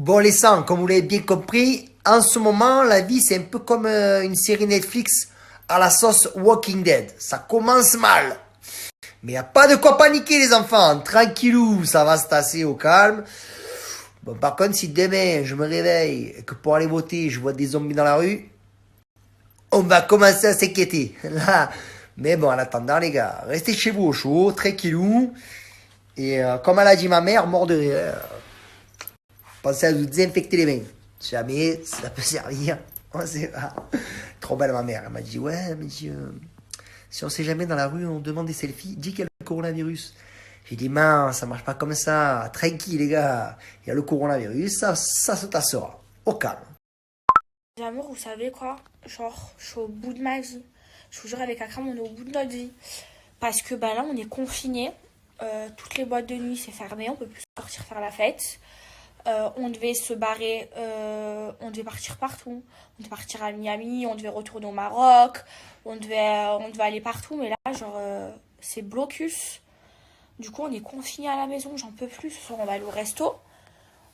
Bon, les sangs, comme vous l'avez bien compris, en ce moment, la vie, c'est un peu comme une série Netflix à la sauce Walking Dead. Ça commence mal. Mais y a pas de quoi paniquer, les enfants. Tranquillou, ça va se tasser au calme. Bon, par contre, si demain, je me réveille et que pour aller voter, je vois des zombies dans la rue, on va commencer à s'inquiéter. Là. Mais bon, en attendant, les gars, restez chez vous au chaud, tranquillou. Et comme elle a dit ma mère, mort de rire. Pensez à vous désinfecter les mains. Jamais ça peut servir. On sait pas. Trop belle ma mère. Elle m'a dit, ouais, elle m'a dit, si on sait jamais dans la rue, on demande des selfies, dis qu'il y a le coronavirus. J'ai dit, mince, ça marche pas comme ça. Tranquille, les gars. Il y a le coronavirus, ça se tassera. Au calme. L'amour, vous savez quoi? Genre, je suis au bout de ma vie. Je vous jure, avec Akram, on est au bout de notre vie. Parce que bah, là, on est confinés. Toutes les boîtes de nuit, c'est fermé. On peut plus sortir faire la fête. On devait se barrer. On devait partir partout. On devait partir à Miami. On devait retourner au Maroc. On devait aller partout. Mais là, genre, c'est blocus. Du coup, on est confinés à la maison. J'en peux plus. Ce soir, on va aller au resto.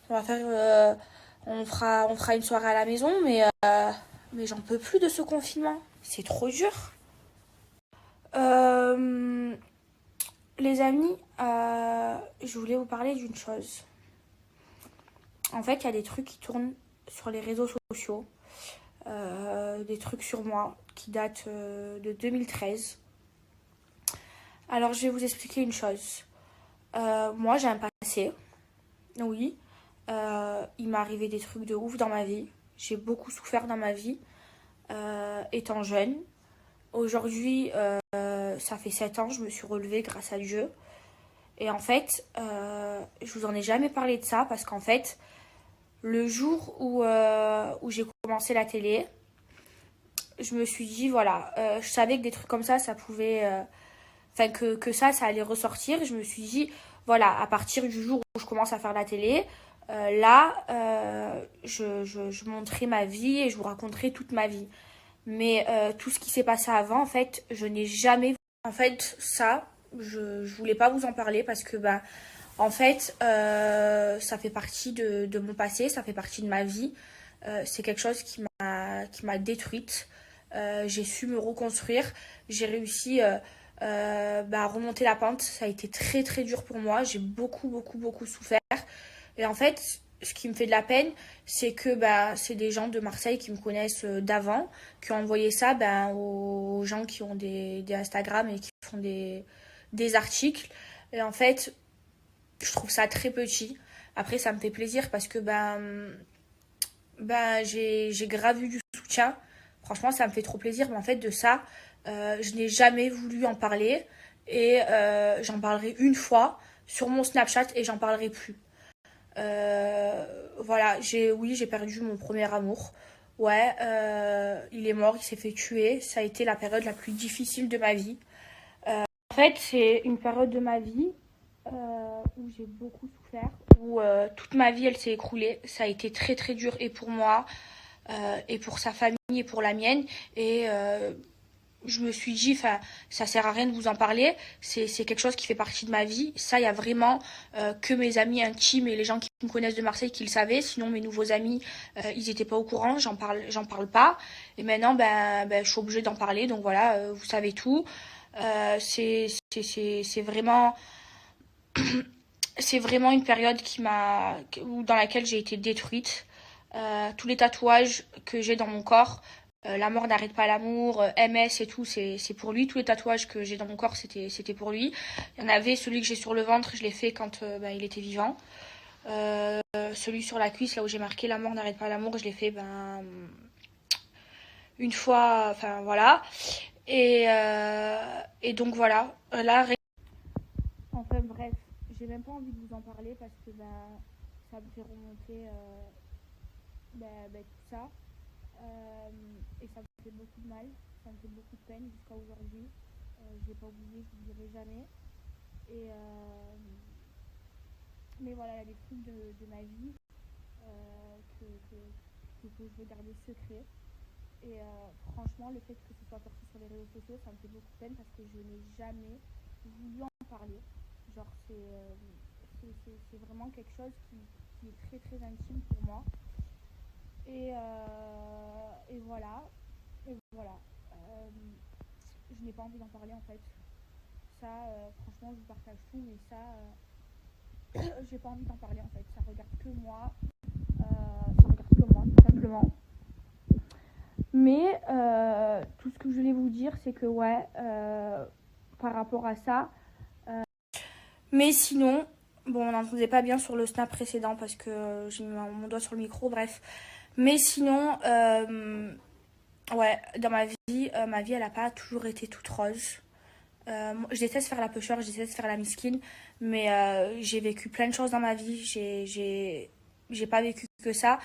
On va faire. On fera une soirée à la maison. Mais j'en peux plus de ce confinement. C'est trop dur. Euh, les amis, je voulais vous parler d'une chose. En fait, il y a des trucs qui tournent sur les réseaux sociaux. Des trucs sur moi qui datent de 2013. Alors, je vais vous expliquer une chose. Moi, j'ai un passé. Oui. Il m'est arrivé des trucs de ouf dans ma vie. J'ai beaucoup souffert dans ma vie, étant jeune. Aujourd'hui, ça fait 7 ans, je me suis relevée grâce à Dieu. Et en fait, je vous en ai jamais parlé de ça parce qu'en fait, le jour où j'ai commencé la télé, je me suis dit, voilà, je savais que des trucs comme ça pouvait. Enfin, que ça allait ressortir. Je me suis dit, voilà, à partir du jour où je commence à faire la télé, là, je montrerai ma vie et je vous raconterai toute ma vie. Mais tout ce qui s'est passé avant, en fait, je n'ai jamais. En fait, ça, je voulais pas vous en parler parce que, bah, en fait, ça fait partie de mon passé, ça fait partie de ma vie. C'est quelque chose qui m'a détruite. J'ai su me reconstruire. J'ai réussi à remonter la pente. Ça a été très très dur pour moi. J'ai beaucoup beaucoup beaucoup souffert. Et en fait, ce qui me fait de la peine, c'est que bah, c'est des gens de Marseille qui me connaissent d'avant, qui ont envoyé ça aux gens qui ont des Instagram et qui font des articles. Et en fait, je trouve ça très petit. Après, ça me fait plaisir parce que j'ai grave eu du soutien. Franchement, ça me fait trop plaisir. Mais en fait, de ça, je n'ai jamais voulu en parler. Et j'en parlerai une fois sur mon Snapchat et j'en parlerai plus. Voilà, oui, j'ai perdu mon premier amour. Ouais, il est mort, il s'est fait tuer. Ça a été la période la plus difficile de ma vie. En fait, c'est une période de ma vie où j'ai beaucoup souffert, où toute ma vie elle s'est écroulée. Ça a été très très dur et pour moi, et pour sa famille et pour la mienne. Et je me suis dit, enfin, ça sert à rien de vous en parler. C'est quelque chose qui fait partie de ma vie. Ça, il y a vraiment que mes amis intimes et les gens qui me connaissent de Marseille qui le savaient. Sinon, mes nouveaux amis, ils étaient pas au courant. J'en parle pas. Et maintenant, je suis obligée d'en parler. Donc voilà, vous savez tout. C'est vraiment une période dans laquelle j'ai été détruite. Tous les tatouages que j'ai dans mon corps, la mort n'arrête pas l'amour, MS et tout, c'est pour lui. Tous les tatouages que j'ai dans mon corps, c'était pour lui. Il y en avait celui que j'ai sur le ventre, je l'ai fait quand il était vivant. Celui sur la cuisse, là où j'ai marqué la mort n'arrête pas l'amour, je l'ai fait une fois, enfin voilà. Et donc voilà, là. Enfin bref, j'ai même pas envie de vous en parler parce que ça me fait remonter tout ça. Et ça me fait beaucoup de mal, ça me fait beaucoup de peine jusqu'à aujourd'hui. Je l'ai pas oublié, je l'oublierai jamais. Et mais voilà, il y a des trucs de ma vie que je veux garder secret. Et franchement, le fait que ce soit sorti sur les réseaux sociaux, ça me fait beaucoup de peine parce que je n'ai jamais voulu en parler. Genre, c'est vraiment quelque chose qui qui est très très intime pour moi. Et voilà. Et voilà. Je n'ai pas envie d'en parler en fait. Ça, franchement, je vous partage tout, mais ça, j'ai pas envie d'en parler en fait. Ça regarde que moi. Ça regarde que moi, tout simplement. Mais tout ce que je voulais vous dire, c'est que ouais, par rapport à ça. Mais sinon, bon, on n'entendait pas bien sur le snap précédent parce que j'ai mis mon doigt sur le micro, bref. Mais sinon, ouais, dans ma vie, elle n'a pas toujours été toute rose. Je déteste faire la pêcheur, je déteste faire la miskine, mais j'ai vécu plein de choses dans ma vie. J'ai pas vécu que ça.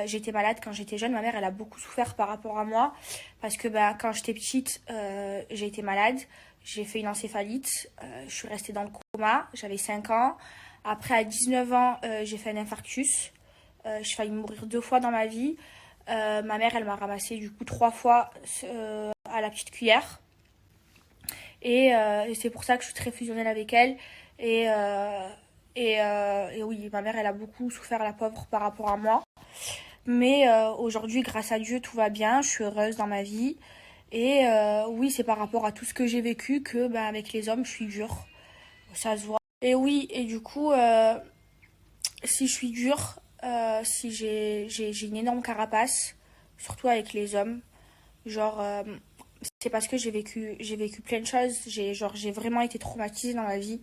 J'étais malade quand j'étais jeune. Ma mère, elle a beaucoup souffert par rapport à moi parce que quand j'étais petite, j'ai été malade. J'ai fait une encéphalite. Je suis restée dans le coma. J'avais 5 ans. Après, à 19 ans, j'ai fait un infarctus. J'ai failli mourir 2 fois dans ma vie. Ma mère, elle m'a ramassé du coup 3 fois à la petite cuillère. Et c'est pour ça que je suis très fusionnelle avec elle. Et oui, ma mère, elle a beaucoup souffert, la pauvre, par rapport à moi. Mais aujourd'hui, grâce à Dieu, tout va bien. Je suis heureuse dans ma vie. Et oui, c'est par rapport à tout ce que j'ai vécu que avec les hommes, je suis dure. Ça se voit. Et oui, et du coup, si je suis dure, si j'ai une énorme carapace, surtout avec les hommes, genre, c'est parce que j'ai vécu plein de choses. J'ai vraiment été traumatisée dans ma vie.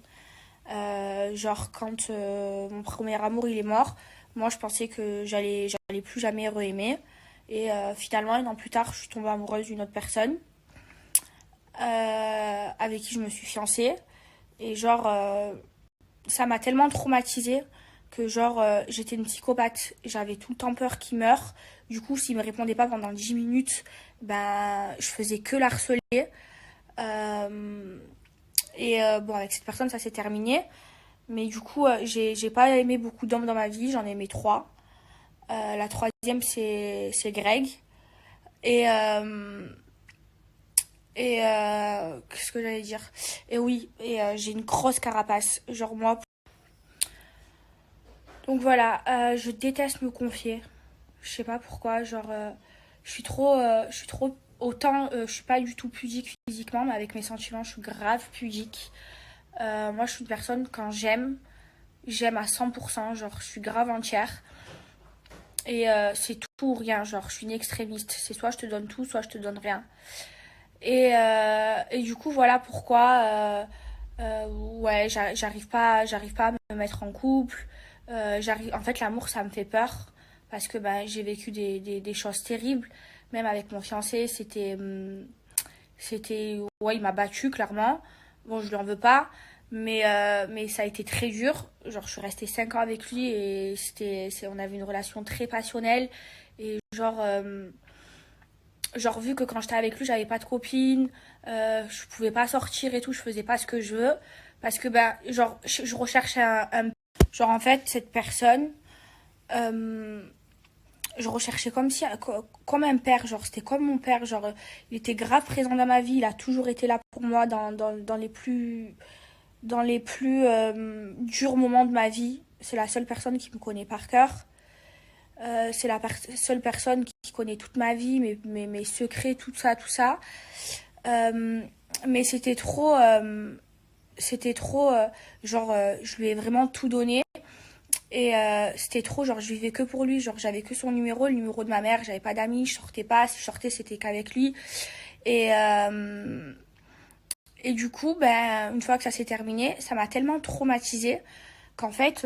Genre, quand mon premier amour il est mort, moi je pensais que j'allais plus jamais re-aimer. Et finalement, 1 an plus tard, je suis tombée amoureuse d'une autre personne avec qui je me suis fiancée. Et genre, ça m'a tellement traumatisée que genre, j'étais une psychopathe. J'avais tout le temps peur qu'il meure. Du coup, s'il me répondait pas pendant 10 minutes, je faisais que l'harceler. Bon, avec cette personne, ça s'est terminé. Mais du coup, j'ai pas aimé beaucoup d'hommes dans ma vie. J'en ai aimé 3. La troisième, c'est Greg. Et qu'est-ce que j'allais dire? Et oui, j'ai une grosse carapace. Genre moi. Donc voilà, je déteste me confier. Je sais pas pourquoi. Genre, je suis trop. Autant, je suis pas du tout pudique physiquement, mais avec mes sentiments, je suis grave pudique. Moi, je suis une personne, quand j'aime à 100%. Genre, je suis grave entière. Et c'est tout ou rien. Genre, je suis une extrémiste. C'est soit je te donne tout, soit je te donne rien. Et du coup, voilà pourquoi. Ouais, j'arrive pas à me mettre en couple. En fait, l'amour, ça me fait peur. Parce que j'ai vécu des choses terribles. Même avec mon fiancé, ouais, il m'a battue, clairement. Bon, je lui en veux pas. Mais ça a été très dur. Genre, je suis restée 5 ans avec lui et on avait une relation très passionnelle. Et genre vu que quand j'étais avec lui, j'avais pas de copine, je pouvais pas sortir et tout, je faisais pas ce que je veux. Parce que, genre, je recherchais genre, en fait, cette personne, je recherchais comme un père, genre, c'était comme mon père, genre, il était grave présent dans ma vie, il a toujours été là pour moi dans les plus durs moments de ma vie. C'est la seule personne qui me connaît par cœur. C'est la seule personne qui connaît toute ma vie, mes secrets, tout ça, tout ça. Mais c'était trop, genre, je lui ai vraiment tout donné. Et c'était trop, genre, je vivais que pour lui. Genre, j'avais que son numéro, le numéro de ma mère. J'avais pas d'amis, je sortais pas. Si je sortais, c'était qu'avec lui. Et du coup, une fois que ça s'est terminé, ça m'a tellement traumatisée qu'en fait,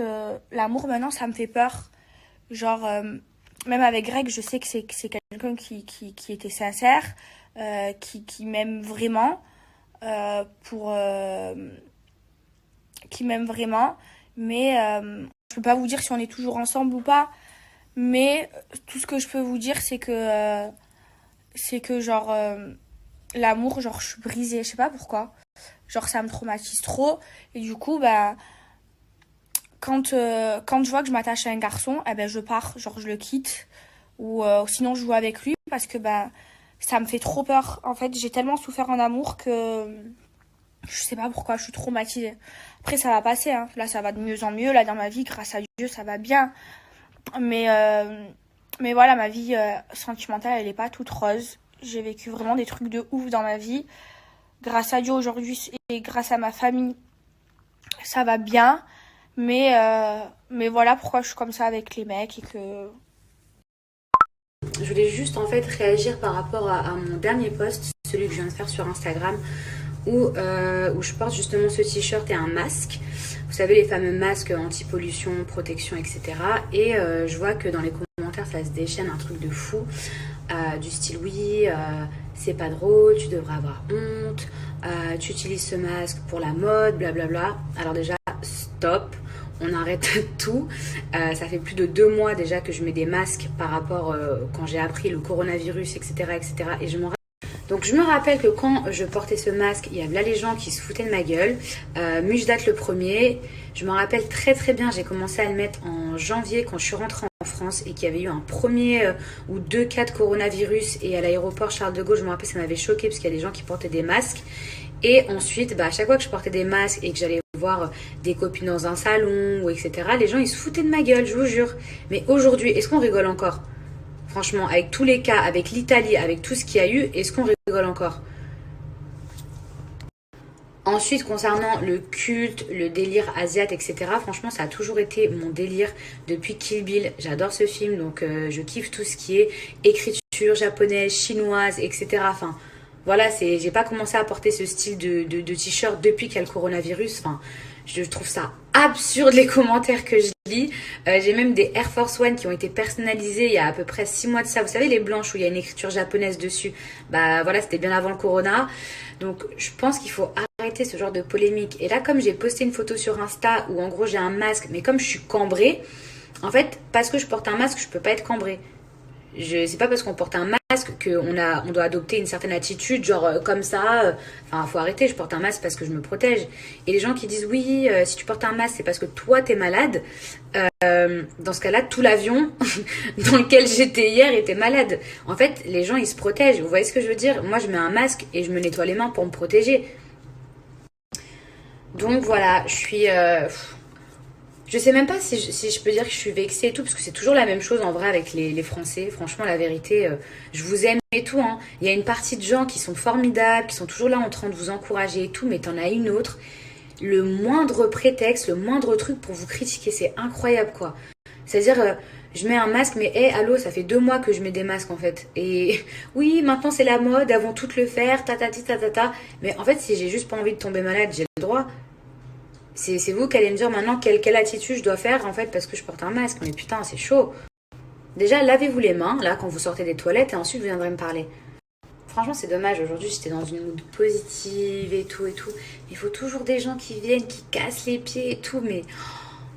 l'amour, maintenant, ça me fait peur. Genre, même avec Greg, je sais que c'est quelqu'un qui était sincère, qui m'aime vraiment, qui m'aime vraiment. Mais je peux pas vous dire si on est toujours ensemble ou pas. Mais tout ce que je peux vous dire, c'est que genre, l'amour, genre, je suis brisée. Je sais pas pourquoi. Genre, ça me traumatise trop. Et du coup, quand je vois que je m'attache à un garçon, je pars, genre je le quitte. Ou sinon je joue avec lui parce que ça me fait trop peur. En fait, j'ai tellement souffert en amour Je sais pas pourquoi, je suis traumatisée. Après, ça va passer, hein. Là, ça va de mieux en mieux. Là, dans ma vie, grâce à Dieu, ça va bien. Mais, euh, mais voilà, ma vie sentimentale, elle est pas toute rose. J'ai vécu vraiment des trucs de ouf dans ma vie. Grâce à Dieu aujourd'hui et grâce à ma famille, ça va bien. Mais voilà pourquoi je suis comme ça avec les mecs et que... Je voulais juste en fait réagir par rapport à mon dernier post, celui que je viens de faire sur Instagram, où je porte justement ce t-shirt et un masque. Vous savez, les fameux masques anti-pollution, protection, etc. Et je vois que dans les commentaires, ça se déchaîne un truc de fou. Du style, oui, c'est pas drôle, tu devrais avoir honte, tu utilises ce masque pour la mode, blablabla. Alors déjà, stop. On arrête tout. Ça fait plus de 2 mois déjà que je mets des masques par rapport quand j'ai appris le coronavirus, etc., etc. Et donc je me rappelle que quand je portais ce masque, il y avait là les gens qui se foutaient de ma gueule. Mujdat le premier. Je me rappelle très très bien, j'ai commencé à le mettre en janvier quand je suis rentrée en France et qu'il y avait eu un premier ou 2 cas de coronavirus. Et à l'aéroport Charles de Gaulle, je me rappelle, ça m'avait choqué parce qu'il y a des gens qui portaient des masques. Et ensuite, à chaque fois que je portais des masques et que j'allais voir des copines dans un salon, ou etc., les gens, ils se foutaient de ma gueule, je vous jure. Mais aujourd'hui, est-ce qu'on rigole encore? Franchement, avec tous les cas, avec l'Italie, avec tout ce qu'il y a eu, est-ce qu'on rigole encore? Ensuite, concernant le culte, le délire asiate, etc., franchement, ça a toujours été mon délire depuis Kill Bill. J'adore ce film, donc je kiffe tout ce qui est écriture japonaise, chinoise, etc. Enfin, voilà, j'ai pas commencé à porter ce style de t-shirt depuis qu'il y a le coronavirus. Enfin, je trouve ça absurde les commentaires que je lis. J'ai même des Air Force One qui ont été personnalisés il y a à peu près 6 mois de ça. Vous savez, les blanches où il y a une écriture japonaise dessus. Bah voilà, c'était bien avant le corona. Donc je pense qu'il faut arrêter ce genre de polémique. Et là, comme j'ai posté une photo sur Insta où en gros j'ai un masque, mais comme je suis cambrée, en fait, parce que je porte un masque, je peux pas être cambrée. C'est pas parce qu'on porte un masque on doit adopter une certaine attitude, genre comme ça. Enfin, faut arrêter. Je porte un masque parce que je me protège. Et les gens qui disent oui, si tu portes un masque, c'est parce que toi t'es malade. Dans ce cas-là, tout l'avion dans lequel j'étais hier était malade. En fait, les gens ils se protègent. Vous voyez ce que je veux dire? Moi, je mets un masque et je me nettoie les mains pour me protéger. Donc voilà, je sais même pas si je peux dire que je suis vexée et tout, parce que c'est toujours la même chose en vrai avec les Français. Franchement, la vérité, je vous aime et tout, hein. Il y a une partie de gens qui sont formidables, qui sont toujours là en train de vous encourager et tout, mais t'en as une autre. Le moindre prétexte, le moindre truc pour vous critiquer, c'est incroyable quoi. C'est-à-dire, je mets un masque, mais hé, allô, ça fait 2 mois que je mets des masques en fait. Et oui, maintenant c'est la mode, elles vont toutes le faire, tatati tatata. Mais en fait, si j'ai juste pas envie de tomber malade, j'ai le droit. C'est vous qui allez me dire maintenant quelle attitude je dois faire en fait parce que je porte un masque. Mais putain, c'est chaud. Déjà, lavez-vous les mains là quand vous sortez des toilettes et ensuite vous viendrez me parler. Franchement, c'est dommage. Aujourd'hui, j'étais dans une mood positive et tout et tout. Mais il faut toujours des gens qui viennent, qui cassent les pieds et tout. Mais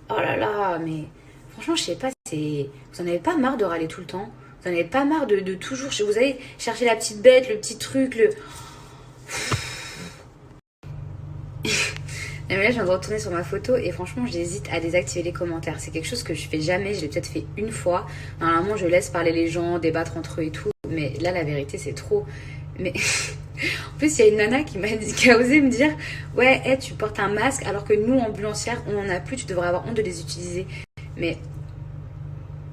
oh là là, mais franchement, je sais pas. Vous en avez pas marre de râler tout le temps? Vous en avez pas marre de toujours. Vous allez chercher la petite bête, le petit truc, le. Et mais là, je viens de retourner sur ma photo et franchement, j'hésite à désactiver les commentaires. C'est quelque chose que je fais jamais. Je l'ai peut-être fait une fois. Normalement, je laisse parler les gens, débattre entre eux et tout. Mais là, la vérité, c'est trop. Mais en plus, il y a une nana qui a osé me dire ouais, hey, tu portes un masque alors que nous, ambulancières, on en a plus. Tu devrais avoir honte de les utiliser. Mais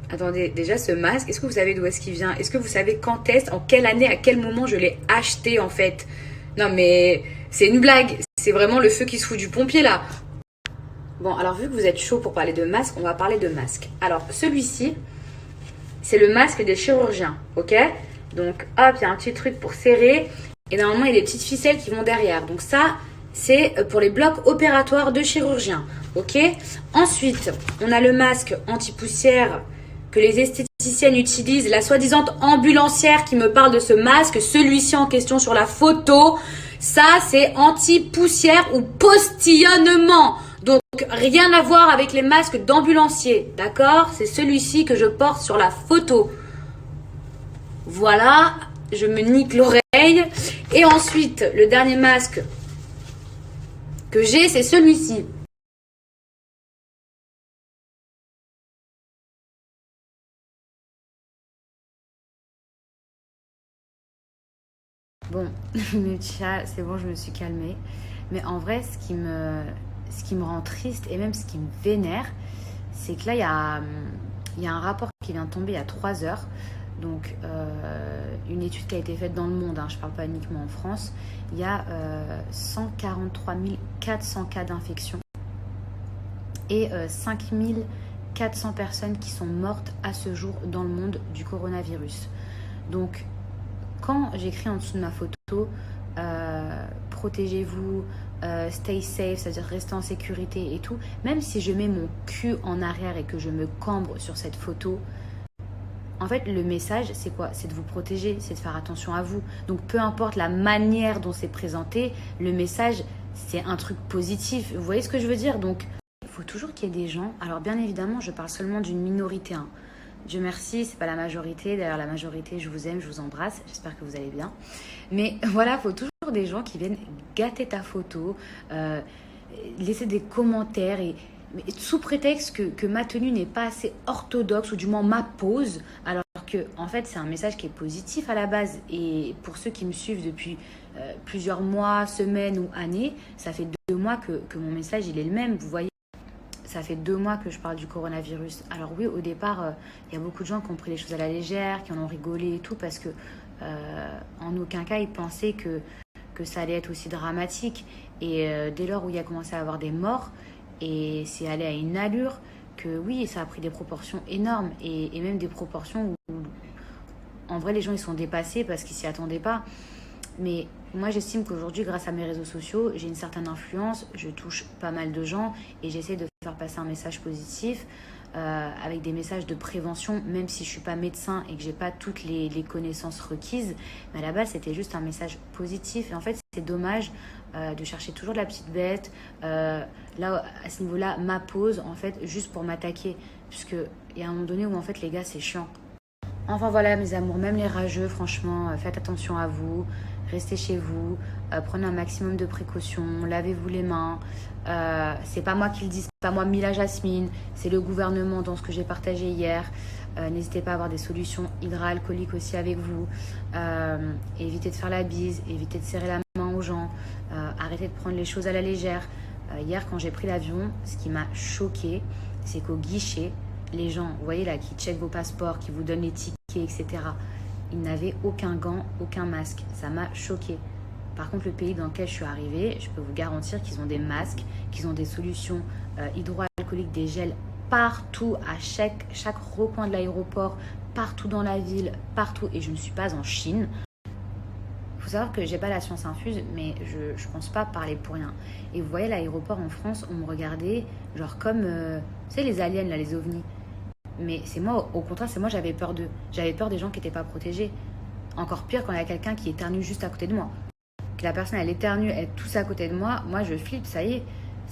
attendez, déjà, ce masque, est-ce que vous savez d'où est-ce qu'il vient? Est-ce que vous savez quand est-ce, en quelle année, à quel moment je l'ai acheté en fait? Non, mais c'est une blague. C'est vraiment le feu qui se fout du pompier là. Bon, alors vu que vous êtes chaud pour parler de masque, on va parler de masque. Alors, celui-ci, c'est le masque des chirurgiens, ok? Donc, hop, il y a un petit truc pour serrer. Et normalement, il y a des petites ficelles qui vont derrière. Donc ça, c'est pour les blocs opératoires de chirurgiens, ok? Ensuite, on a le masque anti-poussière que les esthéticiennes utilisent. La soi-disant ambulancière qui me parle de ce masque, celui-ci en question sur la photo, ça, c'est anti-poussière ou postillonnement. Donc, rien à voir avec les masques d'ambulancier, d'accord? C'est celui-ci que je porte sur la photo. Voilà, je me nique l'oreille. Et ensuite, le dernier masque que j'ai, c'est celui-ci. Bon, Le chat, c'est bon, je me suis calmée. Mais en vrai, ce qui me rend triste et même ce qui me vénère, c'est que là, il y a un rapport qui vient de tomber il y a 3 heures. Donc, une étude qui a été faite dans le monde, hein, je ne parle pas uniquement en France. Il y a 143 400 cas d'infection et 5 400 personnes qui sont mortes à ce jour dans le monde du coronavirus. Donc, quand j'écris en dessous de ma photo, protégez-vous, stay safe, c'est-à-dire restez en sécurité et tout, même si je mets mon cul en arrière et que je me cambre sur cette photo, en fait, le message, c'est quoi? C'est de vous protéger, c'est de faire attention à vous. Donc, peu importe la manière dont c'est présenté, le message, c'est un truc positif. Vous voyez ce que je veux dire? Donc, il faut toujours qu'il y ait des gens. Alors, bien évidemment, je parle seulement d'une minorité. Hein. Dieu merci, c'est pas la majorité. D'ailleurs, la majorité, je vous aime, je vous embrasse. J'espère que vous allez bien. Mais voilà, il faut toujours des gens qui viennent gâter ta photo, laisser des commentaires mais sous prétexte que ma tenue n'est pas assez orthodoxe ou du moins ma pose, alors que en fait c'est un message qui est positif à la base. Et pour ceux qui me suivent depuis plusieurs mois, semaines ou années, ça fait 2 mois que mon message il est le même, vous voyez. Ça fait 2 mois que je parle du coronavirus. Alors oui, au départ, il y a beaucoup de gens qui ont pris les choses à la légère, qui en ont rigolé et tout, parce que en aucun cas ils pensaient que ça allait être aussi dramatique. Et dès lors où il y a commencé à avoir des morts, et c'est allé à une allure que oui, ça a pris des proportions énormes et même des proportions où en vrai les gens ils sont dépassés parce qu'ils s'y attendaient pas. Mais moi j'estime qu'aujourd'hui grâce à mes réseaux sociaux j'ai une certaine influence, je touche pas mal de gens et j'essaie de faire passer un message positif avec des messages de prévention, même si je suis pas médecin et que j'ai pas toutes les connaissances requises. Mais à la base c'était juste un message positif et en fait c'est dommage de chercher toujours la petite bête. Là, à ce niveau-là, ma pause, en fait, juste pour m'attaquer. Puisqu'il y a un moment donné où, en fait, les gars, c'est chiant. Enfin, voilà, mes amours, même les rageux, franchement, faites attention à vous. Restez chez vous. Prenez un maximum de précautions. Lavez-vous les mains. C'est pas moi qui le dis, c'est pas moi, Mila Jasmine. C'est le gouvernement dans ce que j'ai partagé hier. N'hésitez pas à avoir des solutions hydroalcooliques aussi avec vous. Évitez de faire la bise. Évitez de serrer la main aux gens. Arrêtez de prendre les choses à la légère. Hier, quand j'ai pris l'avion, ce qui m'a choquée, c'est qu'au guichet, les gens, vous voyez là, qui checkent vos passeports, qui vous donnent les tickets, etc., ils n'avaient aucun gant, aucun masque. Ça m'a choquée. Par contre, le pays dans lequel je suis arrivée, je peux vous garantir qu'ils ont des masques, qu'ils ont des solutions hydroalcooliques, des gels partout, à chaque recoin de l'aéroport, partout dans la ville, partout. Et je ne suis pas en Chine. Il faut savoir que j'ai pas la science infuse, mais je pense pas parler pour rien. Et vous voyez, l'aéroport en France, on me regardait genre comme, tu sais, les aliens, là, les ovnis. Mais c'est moi, au contraire, c'est moi, j'avais peur d'eux. J'avais peur des gens qui n'étaient pas protégés. Encore pire quand il y a quelqu'un qui éternue juste à côté de moi. Que la personne, elle éternue, elle tousse à côté de moi, moi, je flippe, ça y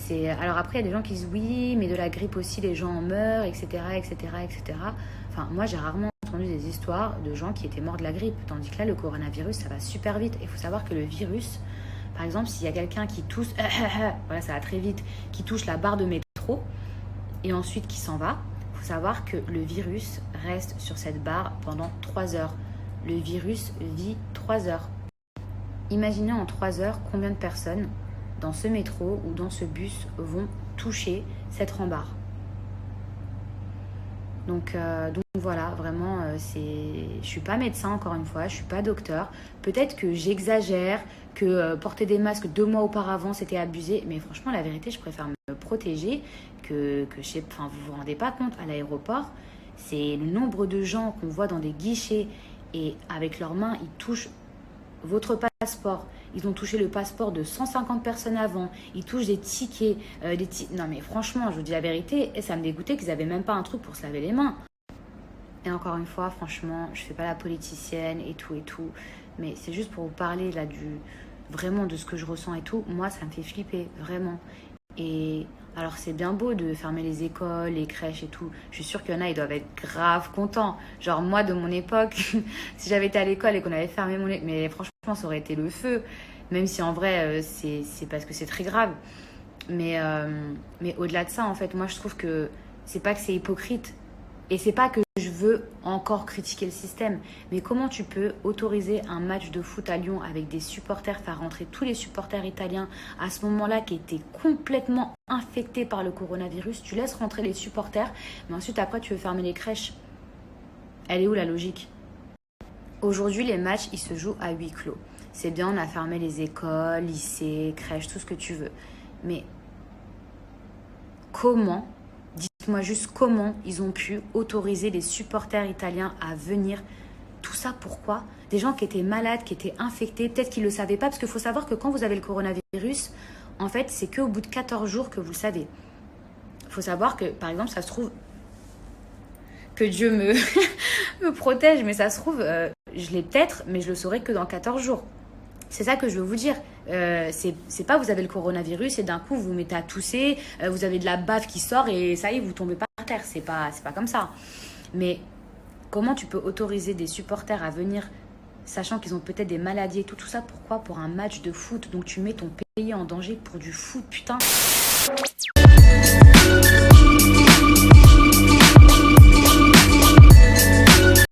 est. Alors après, il y a des gens qui disent oui, mais de la grippe aussi, les gens en meurent, etc., etc., etc. Enfin, moi, j'ai rarement entendu des histoires de gens qui étaient morts de la grippe. Tandis que là, le coronavirus, ça va super vite. Il faut savoir que le virus, par exemple, s'il y a quelqu'un qui tousse, voilà, ça va très vite, qui touche la barre de métro et ensuite qui s'en va, il faut savoir que le virus reste sur cette barre pendant 3 heures. Le virus vit 3 heures. Imaginez en 3 heures combien de personnes dans ce métro ou dans ce bus vont toucher cette rambarde. Donc voilà, vraiment, je suis pas médecin encore une fois, je suis pas docteur. Peut-être que j'exagère, que porter des masques 2 mois auparavant c'était abusé, mais franchement la vérité, je préfère me protéger que je sais, enfin vous vous rendez pas compte à l'aéroport, c'est le nombre de gens qu'on voit dans des guichets et avec leurs mains ils touchent votre passeport. Ils ont touché le passeport de 150 personnes avant. Ils touchent des tickets. Non mais franchement, je vous dis la vérité, et ça me dégoûtait qu'ils n'avaient même pas un truc pour se laver les mains. Et encore une fois, franchement, je fais pas la politicienne et tout. Mais c'est juste pour vous parler là vraiment de ce que je ressens et tout. Moi, ça me fait flipper, vraiment. Et alors c'est bien beau de fermer les écoles, les crèches et tout. Je suis sûre qu'il y en a, ils doivent être grave contents. Genre moi, de mon époque, si j'avais été à l'école et qu'on avait fermé mon école, mais franchement, ça aurait été le feu. Même si en vrai, c'est parce que c'est très grave. Mais au-delà de ça, en fait, moi, je trouve que c'est pas que c'est hypocrite. Et c'est pas que je veux encore critiquer le système, mais comment tu peux autoriser un match de foot à Lyon avec des supporters, faire rentrer tous les supporters italiens à ce moment-là qui étaient complètement infectés par le coronavirus, tu laisses rentrer les supporters, mais ensuite après tu veux fermer les crèches. Elle est où la logique? Aujourd'hui, les matchs, ils se jouent à huis clos. C'est bien, on a fermé les écoles, lycées, crèches, tout ce que tu veux. Mais comment, dites-moi juste comment ils ont pu autoriser les supporters italiens à venir? Tout ça pourquoi? Des gens qui étaient malades, qui étaient infectés, peut-être qu'ils ne le savaient pas, parce qu'il faut savoir que quand vous avez le coronavirus, en fait, c'est qu'au bout de 14 jours que vous le savez. Il faut savoir que, par exemple, ça se trouve, que Dieu me protège, mais ça se trouve, je l'ai peut-être, mais je le saurai que dans 14 jours. C'est ça que je veux vous dire. C'est pas vous avez le coronavirus et d'un coup vous vous mettez à tousser, vous avez de la bave qui sort et ça y est, vous tombez par terre. C'est pas comme ça. Mais comment tu peux autoriser des supporters à venir sachant qu'ils ont peut-être des maladies et tout ça? Pourquoi? Pour un match de foot. Donc tu mets ton pays en danger pour du foot, putain.